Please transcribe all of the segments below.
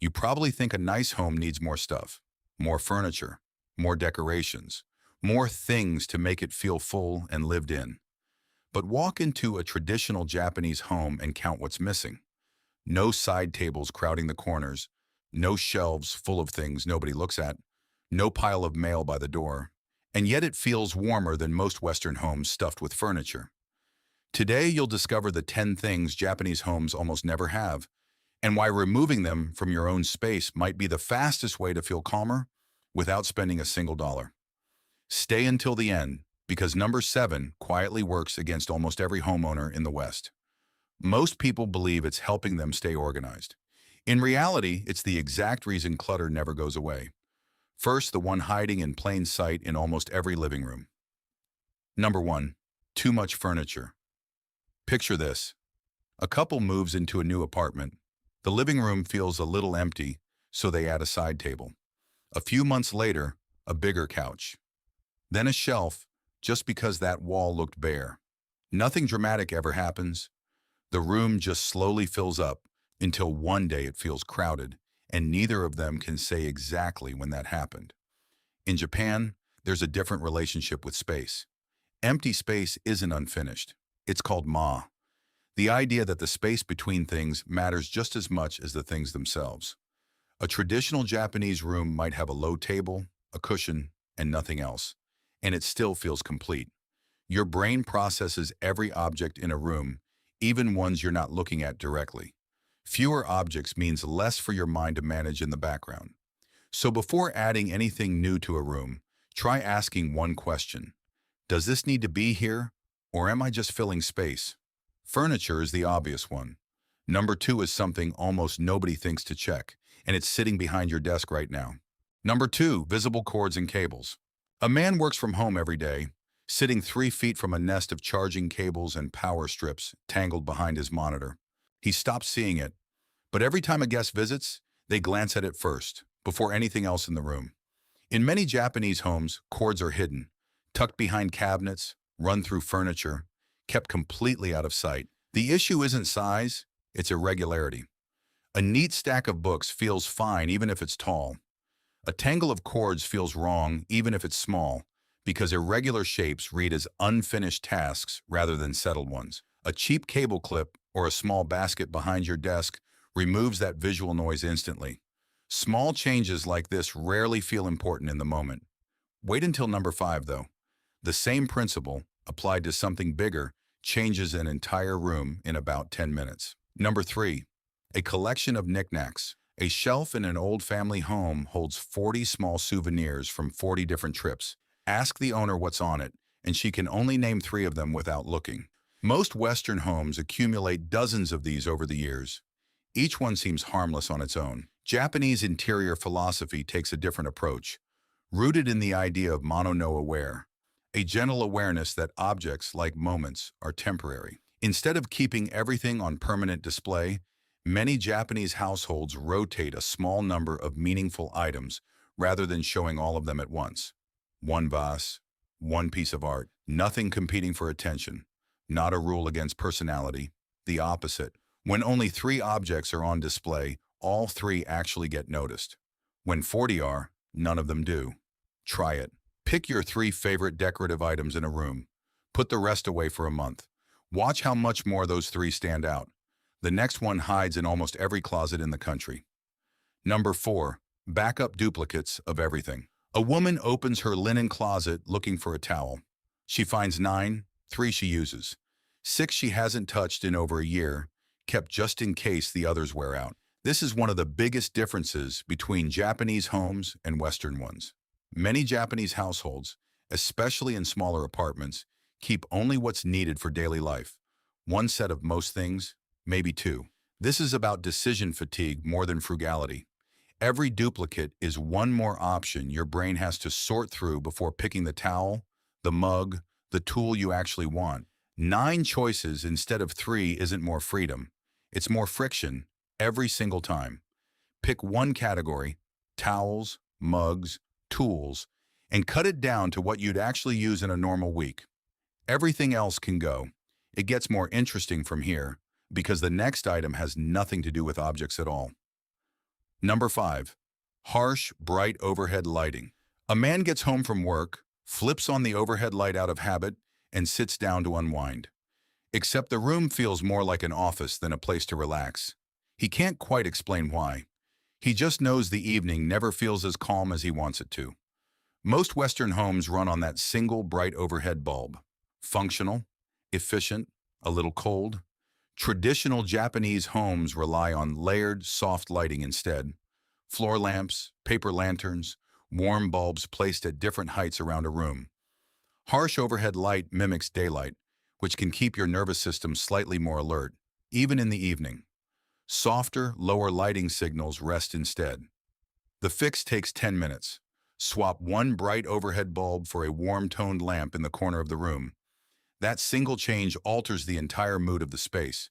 You probably think a nice home needs more stuff, more furniture, more decorations, more things to make it feel full and lived in. But walk into a traditional Japanese home and count what's missing. No side tables crowding the corners, no shelves full of things nobody looks at, no pile of mail by the door, and yet it feels warmer than most Western homes stuffed with furniture. Today, you'll discover the 10 things Japanese homes almost never have, and why removing them from your own space might be the fastest way to feel calmer without spending a single dollar. Stay until the end, because number 7 quietly works against almost every homeowner in the West. Most people believe it's helping them stay organized. In reality, it's the exact reason clutter never goes away. First, the one hiding in plain sight in almost every living room. Number 1. Too much furniture. Picture this. A couple moves into a new apartment. The living room feels a little empty, so they add a side table. A few months later, a bigger couch. Then a shelf, just because that wall looked bare. Nothing dramatic ever happens. The room just slowly fills up until one day it feels crowded, and neither of them can say exactly when that happened. In Japan, there's a different relationship with space. Empty space isn't unfinished. It's called ma. The idea that the space between things matters just as much as the things themselves. A traditional Japanese room might have a low table, a cushion, and nothing else, and it still feels complete. Your brain processes every object in a room, even ones you're not looking at directly. Fewer objects means less for your mind to manage in the background. So before adding anything new to a room, try asking one question. Does this need to be here, or am I just filling space? Furniture is the obvious one. Number 2 is something almost nobody thinks to check, and it's sitting behind your desk right now. Number 2, visible cords and cables. A man works from home every day, sitting 3 feet from a nest of charging cables and power strips tangled behind his monitor. He stops seeing it, but every time a guest visits, they glance at it first, before anything else in the room. In many Japanese homes, cords are hidden, tucked behind cabinets, run through furniture, kept completely out of sight. The issue isn't size, it's irregularity. A neat stack of books feels fine even if it's tall. A tangle of cords feels wrong even if it's small, because irregular shapes read as unfinished tasks rather than settled ones. A cheap cable clip or a small basket behind your desk removes that visual noise instantly. Small changes like this rarely feel important in the moment. Wait until number 5, though. The same principle, applied to something bigger, changes an entire room in about 10 minutes. Number 3, a collection of knickknacks. A shelf in an old family home holds 40 small souvenirs from 40 different trips. Ask the owner what's on it, and she can only name 3 of them without looking. Most Western homes accumulate dozens of these over the years. Each one seems harmless on its own. Japanese interior philosophy takes a different approach, rooted in the idea of mono no aware, a gentle awareness that objects, like moments, are temporary. Instead of keeping everything on permanent display, many Japanese households rotate a small number of meaningful items rather than showing all of them at once. One vase, one piece of art, nothing competing for attention. Not a rule against personality, the opposite. When only 3 objects are on display, all 3 actually get noticed. When 40 are, none of them do. Try it. Pick your 3 favorite decorative items in a room. Put the rest away for a month. Watch how much more those 3 stand out. The next one hides in almost every closet in the country. Number 4, backup duplicates of everything. A woman opens her linen closet looking for a towel. She finds 9, 3 she uses. 6 she hasn't touched in over a year, kept just in case the others wear out. This is one of the biggest differences between Japanese homes and Western ones. Many Japanese households, especially in smaller apartments, keep only what's needed for daily life. 1 set of most things, maybe 2. This is about decision fatigue more than frugality. Every duplicate is one more option your brain has to sort through before picking the towel, the mug, the tool you actually want. 9 choices instead of 3 isn't more freedom. It's more friction every single time. Pick one category, towels, mugs, tools, and cut it down to what you'd actually use in a normal week. Everything else can go. It gets more interesting from here because the next item has nothing to do with objects at all. Number 5. Harsh, bright overhead lighting. A man gets home from work, flips on the overhead light out of habit, and sits down to unwind. Except the room feels more like an office than a place to relax. He can't quite explain why. He just knows the evening never feels as calm as he wants it to. Most Western homes run on that single bright overhead bulb. Functional, efficient, a little cold. Traditional Japanese homes rely on layered, soft lighting instead. Floor lamps, paper lanterns, warm bulbs placed at different heights around a room. Harsh overhead light mimics daylight, which can keep your nervous system slightly more alert, even in the evening. Softer, lower lighting signals rest instead. The fix takes 10 minutes. Swap one bright overhead bulb for a warm-toned lamp in the corner of the room. That single change alters the entire mood of the space.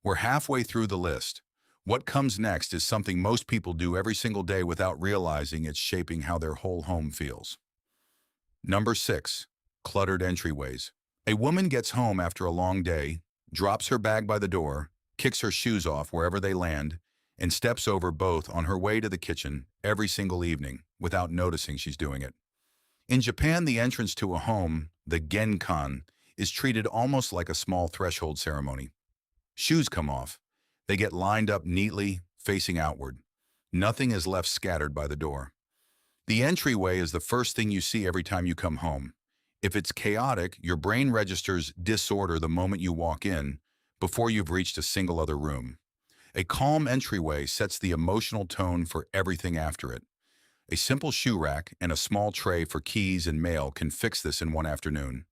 We're halfway through the list. What comes next is something most people do every single day without realizing it's shaping how their whole home feels. Number 6. Cluttered entryways. A woman gets home after a long day, drops her bag by the door, kicks her shoes off wherever they land, and steps over both on her way to the kitchen every single evening without noticing she's doing it. In Japan, the entrance to a home, the genkan, is treated almost like a small threshold ceremony. Shoes come off. They get lined up neatly, facing outward. Nothing is left scattered by the door. The entryway is the first thing you see every time you come home. If it's chaotic, your brain registers disorder the moment you walk in, before you've reached a single other room. A calm entryway sets the emotional tone for everything after it. A simple shoe rack and a small tray for keys and mail can fix this in one afternoon.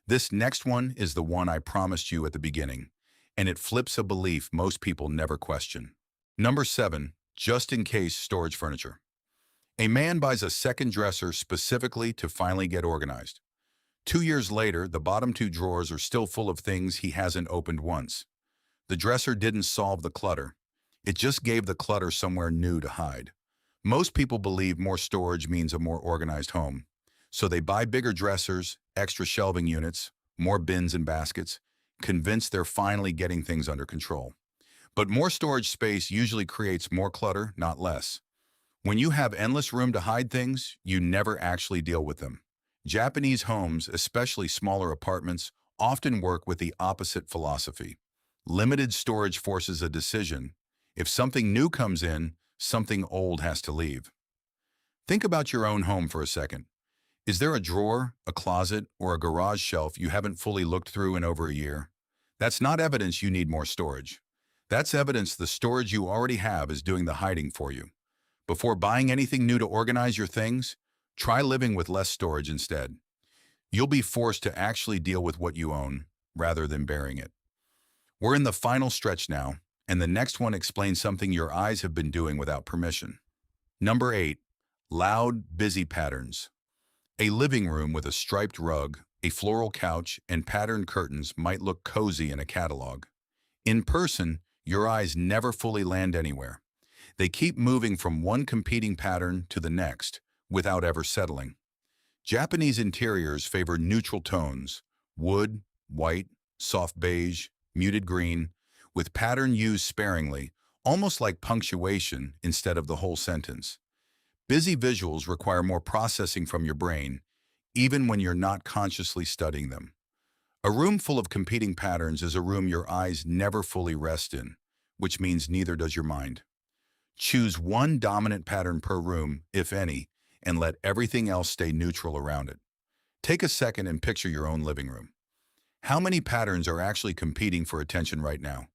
This next one is the one I promised you at the beginning, and it flips a belief most people never question. Number 7. Just-in-case storage furniture. A man buys a second dresser specifically to finally get organized. 2 years later, the bottom 2 drawers are still full of things he hasn't opened once. The dresser didn't solve the clutter. It just gave the clutter somewhere new to hide. Most people believe more storage means a more organized home. So they buy bigger dressers, extra shelving units, more bins and baskets, convinced they're finally getting things under control. But more storage space usually creates more clutter, not less. When you have endless room to hide things, you never actually deal with them. Japanese homes, especially smaller apartments, often work with the opposite philosophy. Limited storage forces a decision. If something new comes in, something old has to leave. Think about your own home for a second. Is there a drawer, a closet, or a garage shelf you haven't fully looked through in over a year? That's not evidence you need more storage. That's evidence the storage you already have is doing the hiding for you. Before buying anything new to organize your things, try living with less storage instead. You'll be forced to actually deal with what you own, rather than bearing it. We're in the final stretch now, and the next one explains something your eyes have been doing without permission. Number 8. Loud, busy patterns. A living room with a striped rug, a floral couch, and patterned curtains might look cozy in a catalog. In person, your eyes never fully land anywhere. They keep moving from one competing pattern to the next, without ever settling. Japanese interiors favor neutral tones, wood, white, soft beige, muted green, with pattern used sparingly, almost like punctuation instead of the whole sentence. Busy visuals require more processing from your brain, even when you're not consciously studying them. A room full of competing patterns is a room your eyes never fully rest in, which means neither does your mind. Choose one dominant pattern per room, if any, and let everything else stay neutral around it. Take a second and picture your own living room. How many patterns are actually competing for attention right now?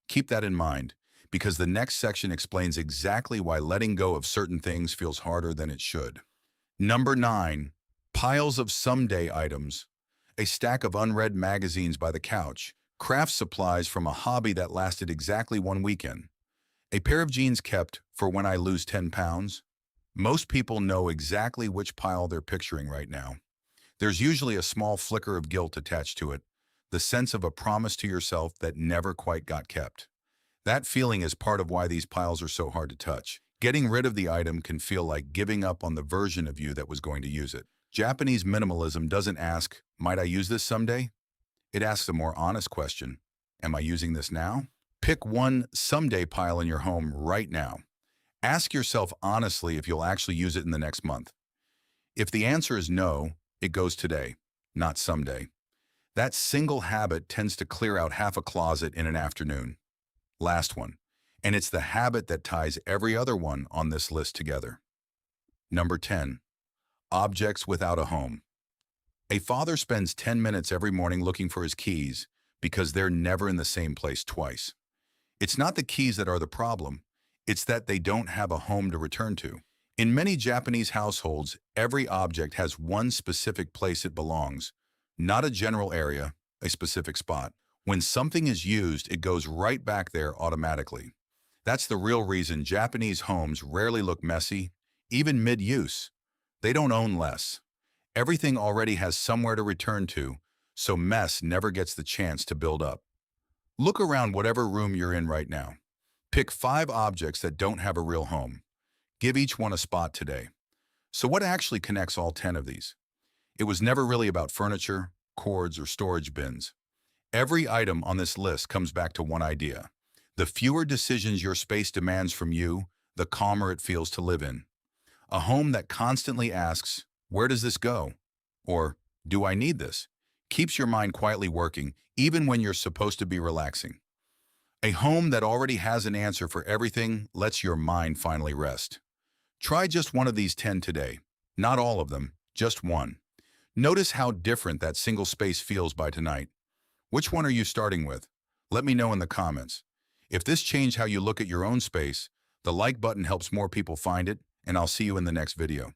Keep that in mind, because the next section explains exactly why letting go of certain things feels harder than it should. Number 9. Piles of someday items. A stack of unread magazines by the couch, craft supplies from a hobby that lasted exactly one weekend, a pair of jeans kept for when I lose 10 pounds. Most people know exactly which pile they're picturing right now. There's usually a small flicker of guilt attached to it, the sense of a promise to yourself that never quite got kept. That feeling is part of why these piles are so hard to touch. Getting rid of the item can feel like giving up on the version of you that was going to use it. Japanese minimalism doesn't ask, might I use this someday? It asks a more honest question, am I using this now? Pick one someday pile in your home right now. Ask yourself honestly if you'll actually use it in the next month. If the answer is no, it goes today, not someday. That single habit tends to clear out half a closet in an afternoon. Last one. And it's the habit that ties every other one on this list together. Number 10. Objects without a home. A father spends 10 minutes every morning looking for his keys because they're never in the same place twice. It's not the keys that are the problem, it's that they don't have a home to return to. In many Japanese households, every object has one specific place it belongs, not a general area, a specific spot. When something is used, it goes right back there automatically. That's the real reason Japanese homes rarely look messy, even mid-use. They don't own less. Everything already has somewhere to return to, so mess never gets the chance to build up. Look around whatever room you're in right now. Pick 5 objects that don't have a real home. Give each one a spot today. So what actually connects all 10 of these? It was never really about furniture, cords, or storage bins. Every item on this list comes back to one idea. The fewer decisions your space demands from you, the calmer it feels to live in. A home that constantly asks, "Where does this go?" Or, "Do I need this?" keeps your mind quietly working, even when you're supposed to be relaxing. A home that already has an answer for everything lets your mind finally rest. Try just one of these 10 today. Not all of them, just one. Notice how different that single space feels by tonight. Which one are you starting with? Let me know in the comments. If this changed how you look at your own space, the like button helps more people find it, and I'll see you in the next video.